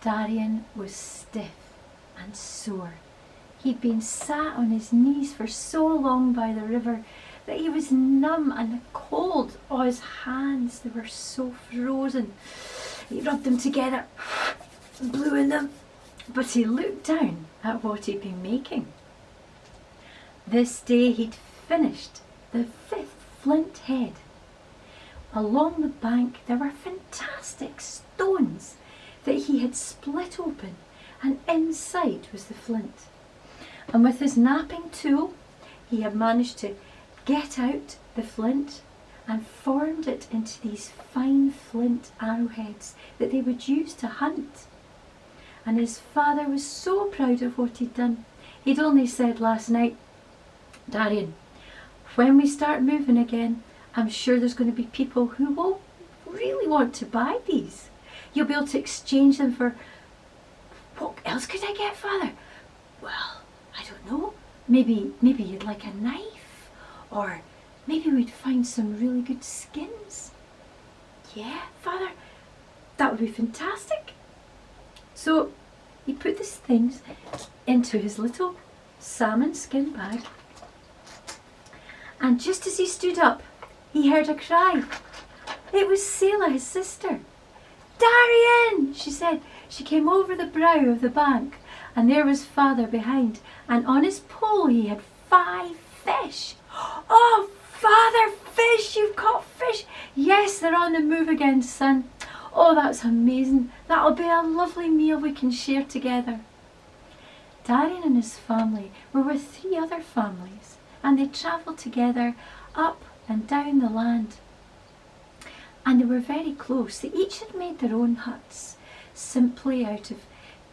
Darian was stiff and sore. He'd been sat on his knees for so long by the river that he was numb and cold. Oh, his hands, they were so frozen. He rubbed them together, blew in them, but he looked down at what he'd been making. This day he'd finished the 5th flint head. Along the bank there were fantastic stones that he had split open, and inside was the flint. And with his knapping tool he had managed to get out the flint and formed it into these fine flint arrowheads that they would use to hunt. And his father was so proud of what he'd done. He'd only said last night, "Darian, when we start moving again, I'm sure there's going to be people who will really want to buy these. You'll be able to exchange them for..." "What else could I get, Father?" "Well, I don't know. Maybe you'd like a knife, or maybe we'd find some really good skins." "Yeah, Father, that would be fantastic." So he put these things into his little salmon skin bag, and just as he stood up, he heard a cry. It was Selah, his sister. "Darian!" she said. She came over the brow of the bank, and there was Father behind, and on his pole he had 5 fish. "Oh, Father, fish! You've caught fish!" "Yes, they're on the move again, son." "Oh, that's amazing. That'll be a lovely meal we can share together." Darian and his family were with 3 other families, and they travelled together up and down the land. And they were very close. They each had made their own huts, simply out of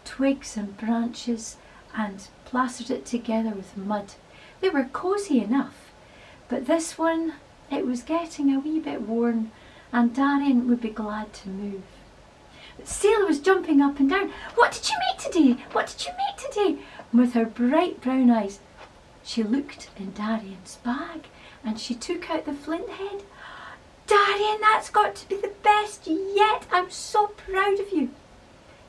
twigs and branches, and plastered it together with mud. They were cosy enough, but this one, it was getting a wee bit worn, and Darian would be glad to move. But Selah was jumping up and down. "What did you make today? What did you make today?" And with her bright brown eyes, she looked in Darian's bag, and she took out the flint head. "Darian, that's got to be the best yet. I'm so proud of you."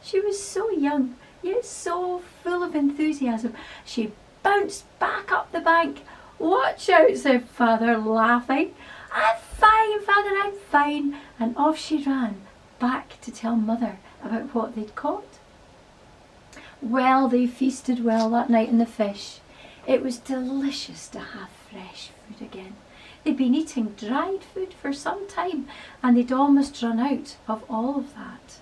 She was so young, yet so full of enthusiasm. She bounced back up the bank. "Watch out," said Father, laughing. "I'm fine, Father, I'm fine." And off she ran back to tell Mother about what they'd caught. Well, they feasted well that night on the fish. It was delicious to have fresh food again. They'd been eating dried food for some time, and they'd almost run out of all of that.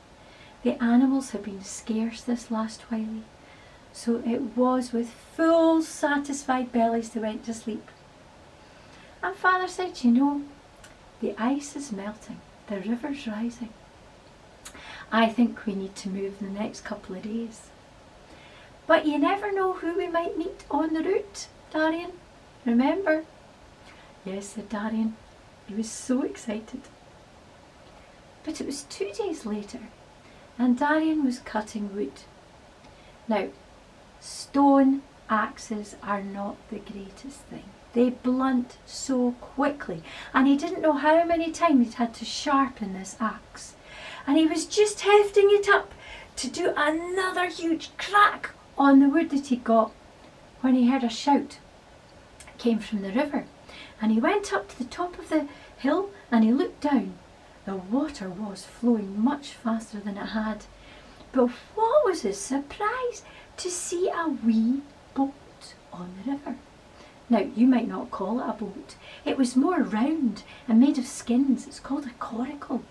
The animals had been scarce this last while, so it was with full, satisfied bellies they went to sleep. And Father said, "You know, the ice is melting, the river's rising. I think we need to move in the next couple of days. But you never know who we might meet on the route, Darian. Remember?" "Yes," said Darian. He was so excited. But it was 2 days later, and Darian was cutting wood. Now, stone axes are not the greatest thing. They blunt so quickly, and he didn't know how many times he'd had to sharpen this axe. And he was just hefting it up to do another huge crack on the wood that he got, when he heard a shout. It came from the river, and he went up to the top of the hill and he looked down. The water was flowing much faster than it had, but what was his surprise to see a wee boat on the river. Now, you might not call it a boat. It was more round and made of skins. It's called a coracle.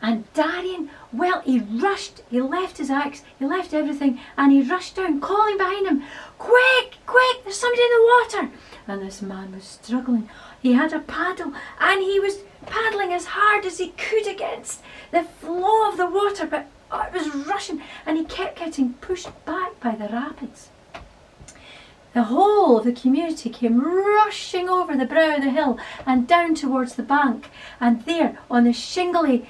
And Darian, well, he rushed, he left his axe, he left everything, and he rushed down, calling behind him, "Quick, quick, there's somebody in the water." And this man was struggling. He had a paddle, and he was paddling as hard as he could against the flow of the water, but it was rushing, and he kept getting pushed back by the rapids. The whole of the community came rushing over the brow of the hill and down towards the bank, and there on the shingly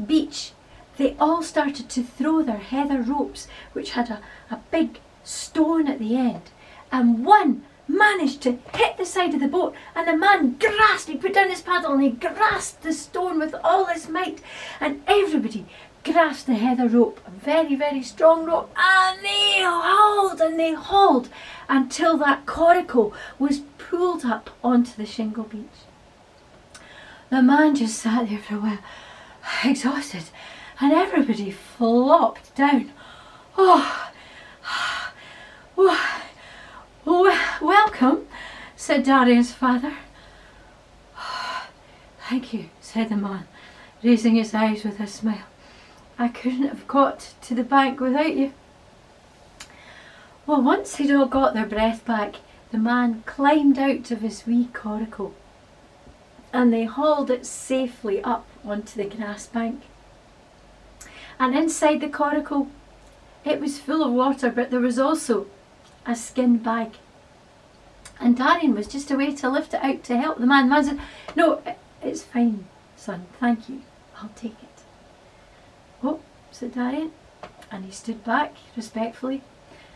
beach they all started to throw their heather ropes, which had a big stone at the end, and one managed to hit the side of the boat, and the man grasped, he put down his paddle and he grasped the stone with all his might, and everybody grasped the heather rope, a very, very strong rope, and they hauled until that coracle was pulled up onto the shingle beach. The man just sat there for a while, exhausted, and everybody flopped down. Welcome, said Darian's father. Thank you, said the man, raising his eyes with a smile. I couldn't have got to the bank without you. Well, once they'd all got their breath back, the man climbed out of his wee coracle and they hauled it safely up onto the grass bank. And inside the coracle, it was full of water, but there was also a skin bag. And Darian was just away to lift it out to help the man. The man said, "No, it's fine, son, thank you, I'll take it." "Oh," said Darian, and he stood back respectfully,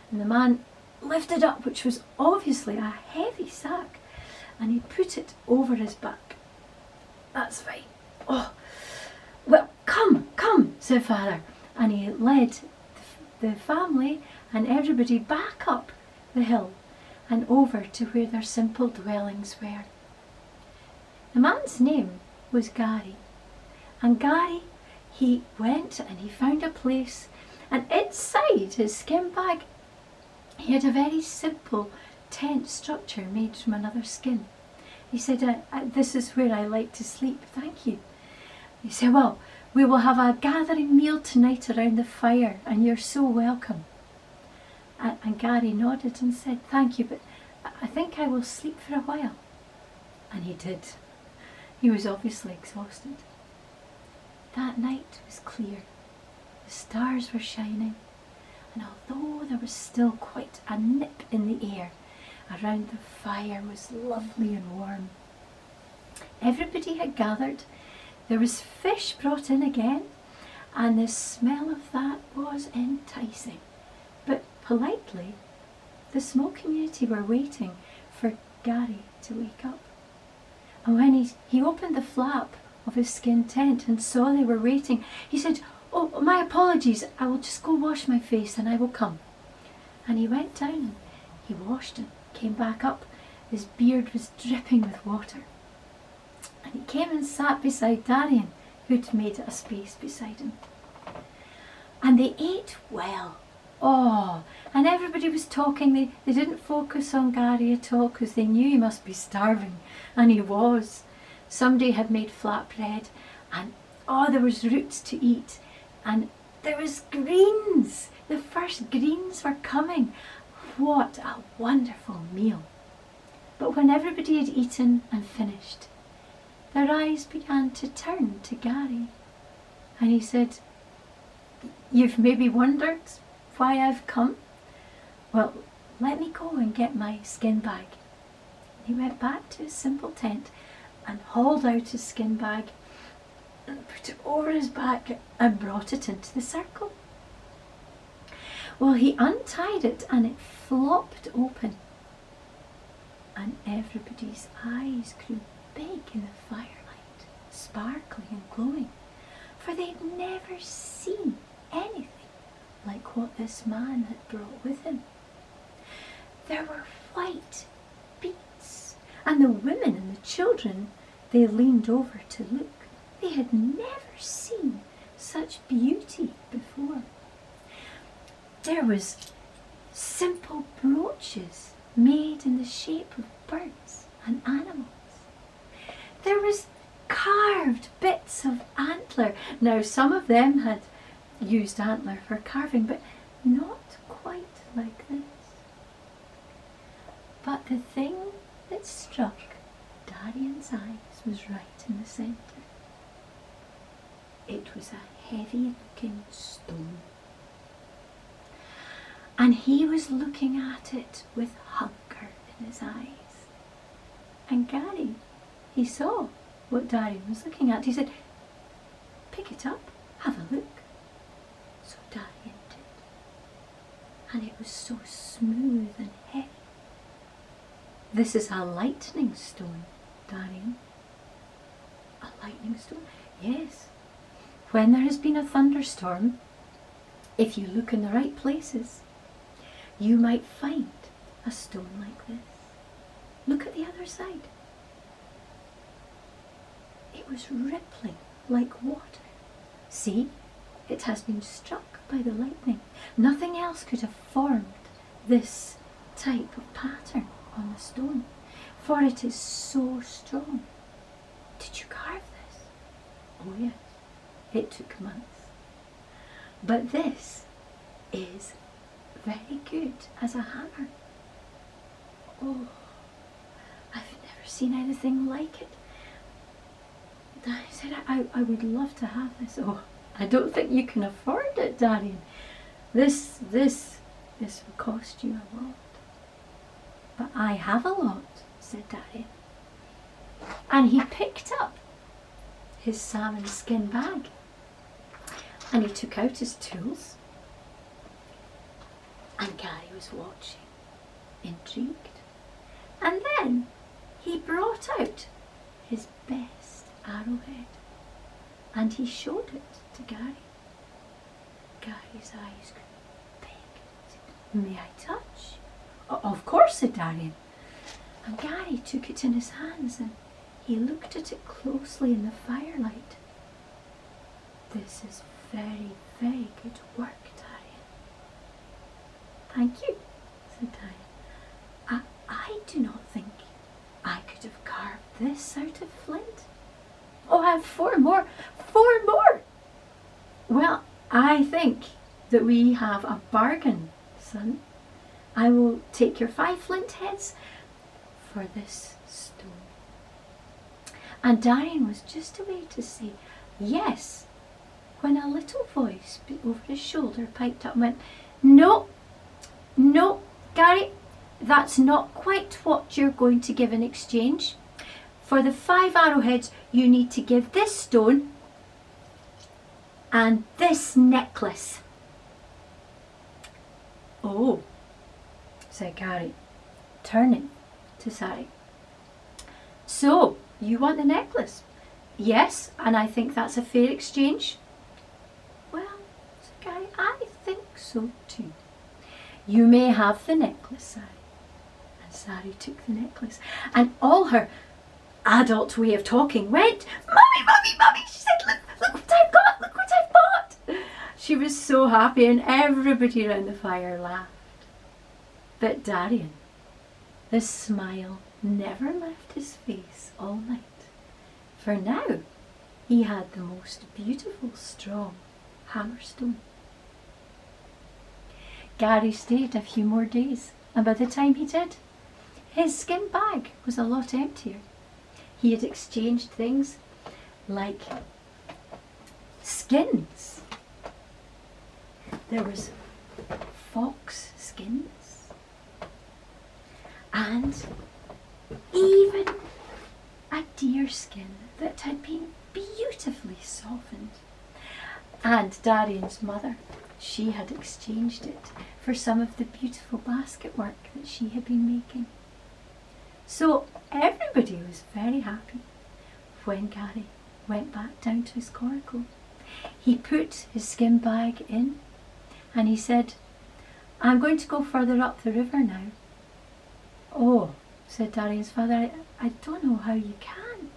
and the man lifted up, which was obviously a heavy sack, and he put it over his back. "That's fine." "Oh, well, come," said father, and he led the family and everybody back up the hill and over to where their simple dwellings were. The man's name was Gary, and Gary, he went and he found a place, and inside his skin bag he had a very simple tent structure made from another skin. He said, "This is where I like to sleep, thank you." He said, "Well, we will have a gathering meal tonight around the fire, and you're so welcome." And Gary nodded and said, "Thank you, but I think I will sleep for a while." And he did. He was obviously exhausted. That night was clear. The stars were shining, and although there was still quite a nip in the air, around the fire was lovely and warm. Everybody had gathered. There was fish brought in again, and the smell of that was enticing. But politely, the small community were waiting for Gary to wake up. And when he opened the flap of his skin tent and saw they were waiting, he said, "Oh, my apologies, I will just go wash my face and I will come." And he went down and he washed and came back up. His beard was dripping with water. And he came and sat beside Darian, who'd made a space beside him. And they ate well. Oh, and everybody was talking. They didn't focus on Gary at all because they knew he must be starving. And he was. Somebody had made flatbread, and there was roots to eat. And there was greens. The first greens were coming. What a wonderful meal. But when everybody had eaten and finished, their eyes began to turn to Gary. And he said, "You've maybe wondered why I've come? Well, let me go and get my skin bag." He went back to his simple tent and hauled out his skin bag and put it over his back and brought it into the circle. Well, he untied it and it flopped open, and everybody's eyes grew big in the firelight, sparkling and glowing, for they'd never seen anything like what this man had brought with him. There were white beets, and the women and the children, they leaned over to look. They had never seen such beauty before. There was simple brooches made in the shape of birds and animals. There was carved bits of antler. Now, some of them had used antler for carving, but not quite like this. But the thing that struck Darian's eyes was right in the centre. It was a heavy-looking stone. And he was looking at it with hunger in his eyes. And Gary, he saw what Darian was looking at. He said, "Pick it up, have a look." So Darian did. And it was so smooth and heavy. "This is a lightning stone, Darian." "A lightning stone?" "Yes. when there has been a thunderstorm, if you look in the right places, you might find a stone like this. Look at the other side. It was rippling like water. See, it has been struck by the lightning. Nothing else could have formed this type of pattern on the stone, for it is so strong. Did you carve this? Oh yes, it took months. But this is very good as a hammer. Oh, I've never seen anything like it. I said, I would love to have this. Oh, I don't think you can afford it, Darian. This will cost you a lot. But I have a lot, said Darian. And he picked up his salmon skin bag and he took out his tools. And Gary was watching, intrigued. And then he brought out his best arrowhead and he showed it to Gary. Gary's eyes grew big. May I touch? Of course, said Darian. And Gary took it in his hands and he looked at it closely in the firelight. This is very, very good work, Darian. Thank you, said Darian. I do not think I could have carved this out of flint. Oh, I have 4 more. 4 more! Well, I think that we have a bargain, son. I will take your 5 flint heads for this stone. And Darian was just away to say yes, when a little voice over his shoulder piped up and went, No, no, Gary, that's not quite what you're going to give in exchange. For the 5 arrowheads, you need to give this stone and this necklace. Oh, said Gary, turning to Sari. So, you want the necklace? Yes, and I think that's a fair exchange. Well, said Gary, I think so too. You may have the necklace, Sari. And Sari took the necklace, and all her adult way of talking went, Mummy, Mummy, Mummy, she said, look what I've got, look what I've bought. She was so happy and everybody around the fire laughed. But Darian, the smile never left his face all night, for now he had the most beautiful strong hammerstone. Gary stayed a few more days, and by the time he did, his skin bag was a lot emptier. He had exchanged things like skins. There was fox skins and even a deer skin that had been beautifully softened. And Darian's mother, she had exchanged it for some of the beautiful basket work that she had been making. So everybody was very happy when Gary went back down to his coracle. He put his skin bag in and he said, I'm going to go further up the river now. Oh, said Darian's father, I don't know how you can.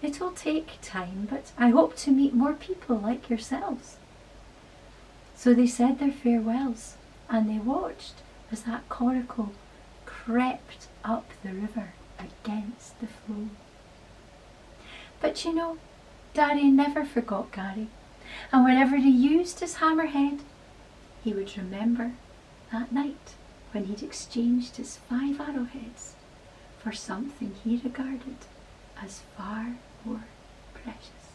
It'll take time, but I hope to meet more people like yourselves. So they said their farewells and they watched as that coracle crept up the river against the flow. But you know, Darian never forgot Gary, and whenever he used his hammerhead, he would remember that night when he'd exchanged his 5 arrowheads for something he regarded as far more precious.